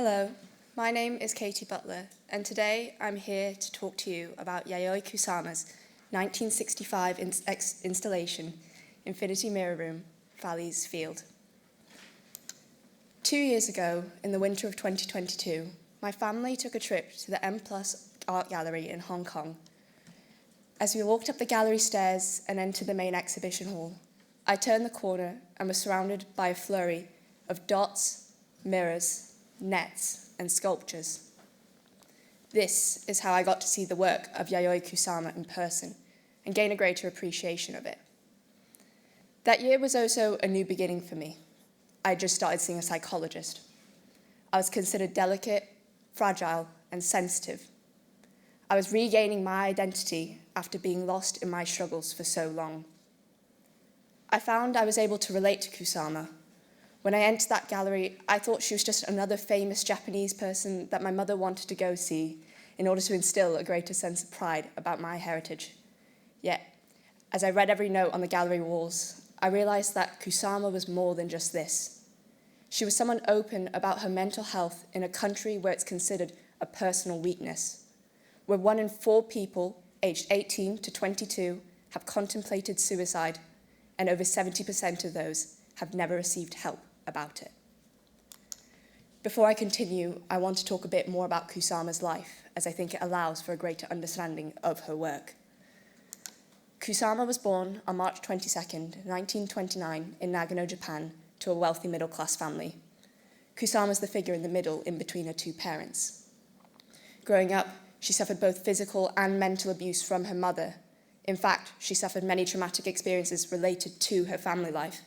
Hello, my name is Katie Butler, and today I'm here to talk to you about Yayoi Kusama's 1965 installation, Infinity Mirror Room, Phalli's Field. 2 years ago, in the winter of 2022, my family took a trip to the M+ Art Gallery in Hong Kong. As we walked up the gallery stairs and entered the main exhibition hall, I turned the corner and was surrounded by a flurry of dots, mirrors, nets, and sculptures. This is how I got to see the work of Yayoi Kusama in person and gain a greater appreciation of it. That year was also a new beginning for me. I had just started seeing a psychologist. I was considered delicate, fragile, and sensitive. I was regaining my identity after being lost in my struggles for so long. I found I was able to relate to Kusama. When I entered that gallery, I thought she was just another famous Japanese person that my mother wanted to go see in order to instill a greater sense of pride about my heritage. Yet, as I read every note on the gallery walls, I realized that Kusama was more than just this. She was someone open about her mental health in a country where it's considered a personal weakness, where 1 in 4 people aged 18 to 22 have contemplated suicide, and over 70% of those have never received help about it. Before I continue, I want to talk a bit more about Kusama's life, as I think it allows for a greater understanding of her work. Kusama was born on March 22nd, 1929, in Nagano, Japan, to a wealthy middle-class family. Kusama is the figure in the middle in between her two parents. Growing up, she suffered both physical and mental abuse from her mother. In fact, she suffered many traumatic experiences related to her family life,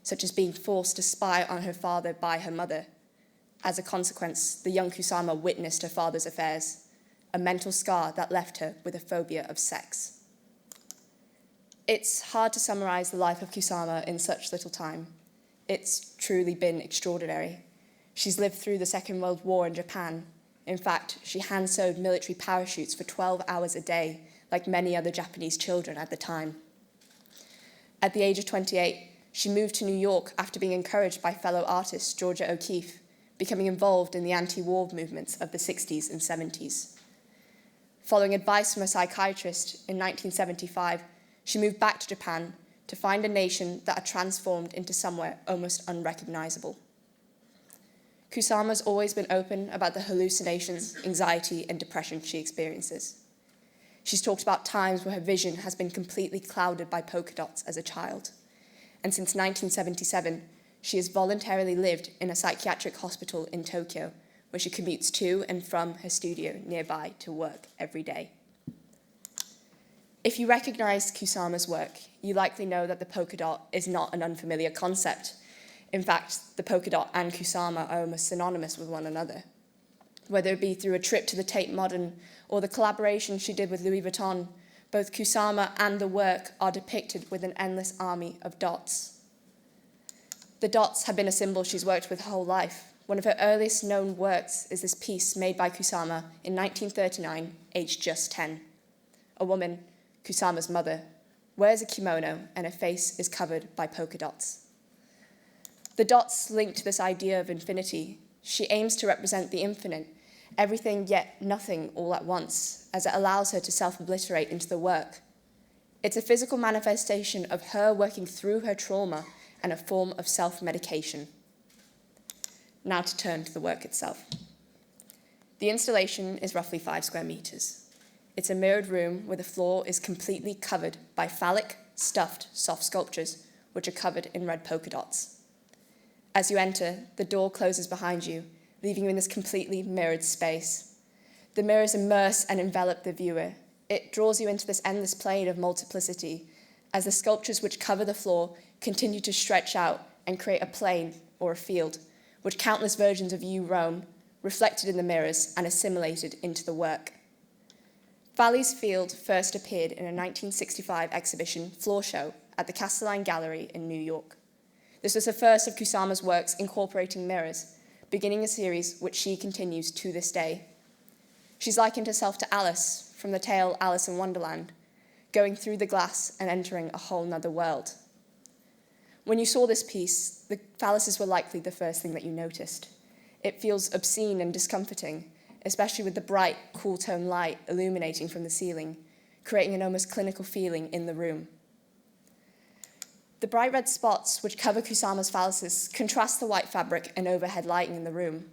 such as being forced to spy on her father by her mother. As a consequence, the young Kusama witnessed her father's affairs, a mental scar that left her with a phobia of sex. It's hard to summarize the life of Kusama in such little time. It's truly been extraordinary. She's lived through the Second World War in Japan. In fact, she hand-sewed military parachutes for 12 hours a day, like many other Japanese children at the time. At the age of 28, she moved to New York after being encouraged by fellow artist Georgia O'Keeffe, becoming involved in the anti-war movements of the 60s and 70s. Following advice from a psychiatrist in 1975, she moved back to Japan to find a nation that had transformed into somewhere almost unrecognizable. Kusama's always been open about the hallucinations, anxiety, and depression she experiences. She's talked about times where her vision has been completely clouded by polka dots as a child. And since 1977, she has voluntarily lived in a psychiatric hospital in Tokyo, where she commutes to and from her studio nearby to work every day. If you recognize Kusama's work, you likely know that the polka dot is not an unfamiliar concept. In fact, the polka dot and Kusama are almost synonymous with one another. Whether it be through a trip to the Tate Modern or the collaboration she did with Louis Vuitton, both Kusama and the work are depicted with an endless army of dots. The dots have been a symbol she's worked with her whole life. One of her earliest known works is this piece made by Kusama in 1939, aged just 10. A woman, Kusama's mother, wears a kimono and her face is covered by polka dots. The dots link to this idea of infinity. She aims to represent the infinite, everything yet nothing all at once, as it allows her to self-obliterate into the work. It's a physical manifestation of her working through her trauma and a form of self-medication. Now to turn to the work itself. The installation is roughly 5 square meters. It's a mirrored room where the floor is completely covered by phallic, stuffed, soft sculptures, which are covered in red polka dots. As you enter, the door closes behind you, leaving you in this completely mirrored space. The mirrors immerse and envelop the viewer. It draws you into this endless plane of multiplicity, as the sculptures which cover the floor continue to stretch out and create a plane or a field, which countless versions of you roam, reflected in the mirrors and assimilated into the work. Phalli's Field first appeared in a 1965 exhibition floor show at the Castelline Gallery in New York. This was the first of Kusama's works incorporating mirrors, beginning a series which she continues to this day. She's likened herself to Alice from the tale Alice in Wonderland, going through the glass and entering a whole nother world. When you saw this piece, the phalluses were likely the first thing that you noticed. it feels obscene and discomforting, especially with the bright, cool tone light illuminating from the ceiling, creating an almost clinical feeling in the room. The bright red spots which cover Kusama's phalluses contrast the white fabric and overhead lighting in the room.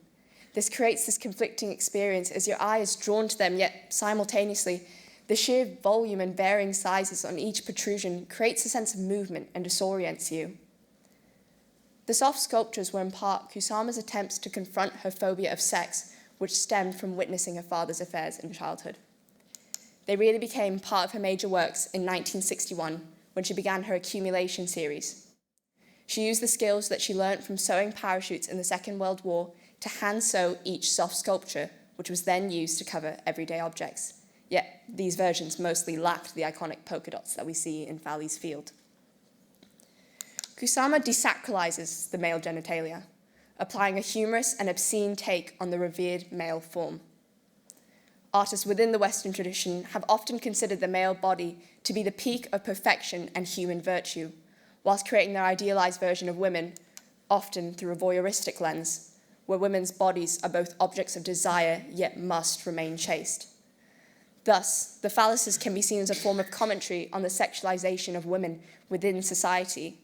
This creates this conflicting experience as your eye is drawn to them, yet simultaneously, the sheer volume and varying sizes on each protrusion creates a sense of movement and disorients you. The soft sculptures were in part Kusama's attempts to confront her phobia of sex, which stemmed from witnessing her father's affairs in childhood. They really became part of her major works in 1961, when she began her Accumulation series. She used the skills that she learned from sewing parachutes in the Second World War to hand sew each soft sculpture, which was then used to cover everyday objects. Yet these versions mostly lacked the iconic polka dots that we see in Phalli's field. Kusama desacralizes the male genitalia, applying a humorous and obscene take on the revered male form. Artists within the Western tradition have often considered the male body to be the peak of perfection and human virtue, whilst creating their idealized version of women, often through a voyeuristic lens, where women's bodies are both objects of desire yet must remain chaste. Thus, the phalluses can be seen as a form of commentary on the sexualization of women within society.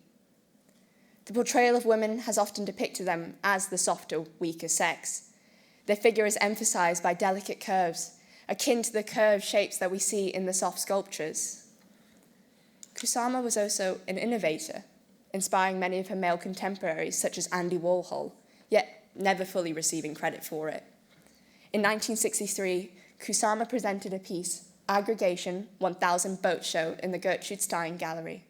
The portrayal of women has often depicted them as the softer, weaker sex. Their figure is emphasized by delicate curves, akin to the curved shapes that we see in the soft sculptures. Kusama was also an innovator, inspiring many of her male contemporaries, such as Andy Warhol, yet never fully receiving credit for it. In 1963, Kusama presented a piece, Aggregation 1000 Boat Show, in the Gertrude Stein Gallery.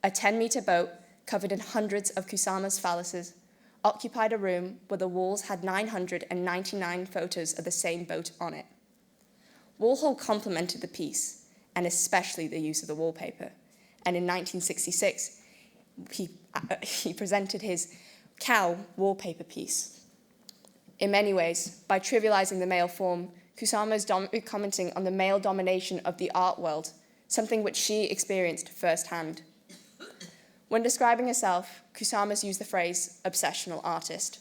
A 10-meter boat, covered in hundreds of Kusama's phalluses, occupied a room where the walls had 999 photos of the same boat on it. Warhol complimented the piece, and especially the use of the wallpaper, and in 1966, he presented his cow wallpaper piece. In many ways, by trivializing the male form, Kusama is commenting on the male domination of the art world, something which she experienced firsthand. When describing herself, Kusama's used the phrase obsessional artist.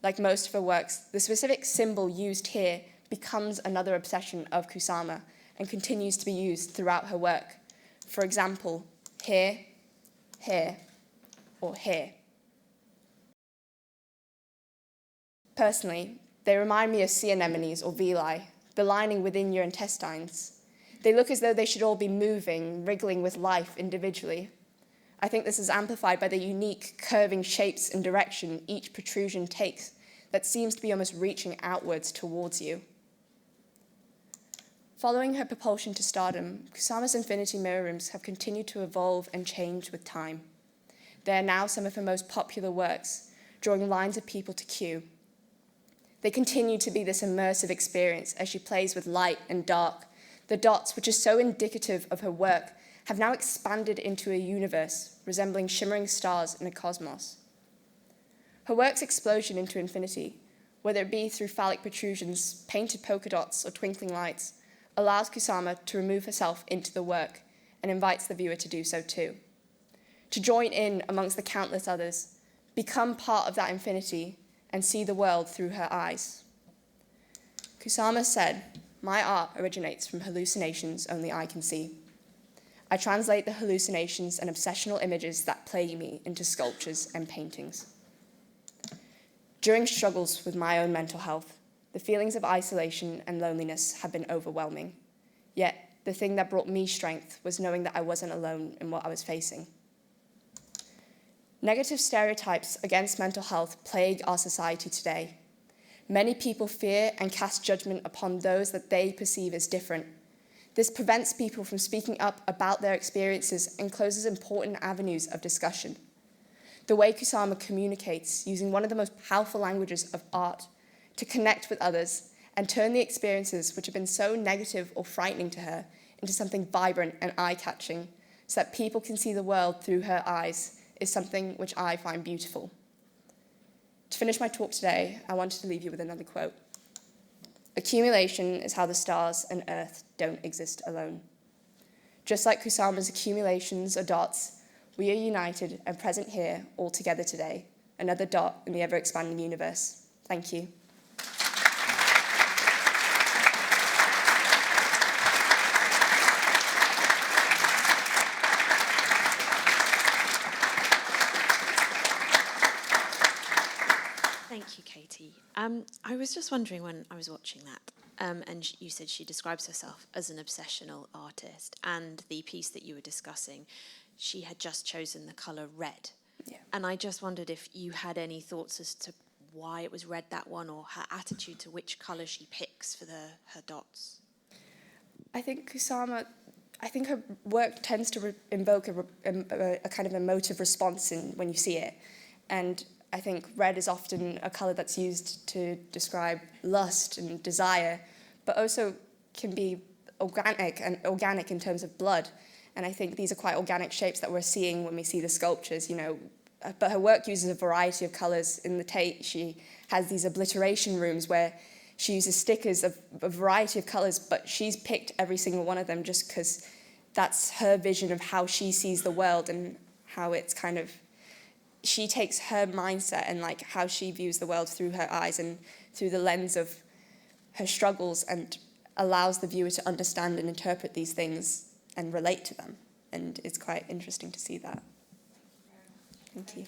Like most of her works, the specific symbol used here becomes another obsession of Kusama and continues to be used throughout her work. For example, here, here, or here. Personally, they remind me of sea anemones or villi, the lining within your intestines. They look as though they should all be moving, wriggling with life individually. I think this is amplified by the unique curving shapes and direction each protrusion takes that seems to be almost reaching outwards towards you. Following her propulsion to stardom, Kusama's infinity mirror rooms have continued to evolve and change with time. They are now some of her most popular works, drawing lines of people to queue. They continue to be this immersive experience as she plays with light and dark. The dots, which are so indicative of her work, have now expanded into a universe resembling shimmering stars in a cosmos. Her work's explosion into infinity, whether it be through phallic protrusions, painted polka dots, or twinkling lights, allows Kusama to remove herself into the work and invites the viewer to do so too. To join in amongst the countless others, become part of that infinity, and see the world through her eyes. Kusama said, "My art originates from hallucinations only I can see. I translate the hallucinations and obsessional images that plague me into sculptures and paintings." During struggles with my own mental health, the feelings of isolation and loneliness have been overwhelming. Yet, the thing that brought me strength was knowing that I wasn't alone in what I was facing. Negative stereotypes against mental health plague our society today. Many people fear and cast judgment upon those that they perceive as different. This prevents people from speaking up about their experiences and closes important avenues of discussion. The way Kusama communicates, using one of the most powerful languages of art, to connect with others and turn the experiences which have been so negative or frightening to her into something vibrant and eye-catching, so that people can see the world through her eyes, is something which I find beautiful. To finish my talk today, I wanted to leave you with another quote. "Accumulation is how the stars and earth don't exist alone. Just like Kusama's accumulations or dots, we are united and present here all together today, another dot in the ever-expanding universe. Thank you. Thank you, Katie. I was just wondering when I was watching that, and you said she describes herself as an obsessional artist, and the piece that you were discussing, she had just chosen the colour red. Yeah. And I just wondered if you had any thoughts as to why it was red, that one, or her attitude to which colour she picks for her dots. I think Kusama, her work tends to invoke a kind of emotive response when you see it. And I think red is often a colour that's used to describe lust and desire, but also can be organic in terms of blood. And I think these are quite organic shapes that we're seeing when we see the sculptures, you know. But her work uses a variety of colours. In the Tate, she has these obliteration rooms where she uses stickers of a variety of colours, but she's picked every single one of them just because that's her vision of how she sees the world and how it's kind of, she takes her mindset and like how she views the world through her eyes and through the lens of her struggles, and allows the viewer to understand and interpret these things and relate to them. And it's quite interesting to see that. Thank you.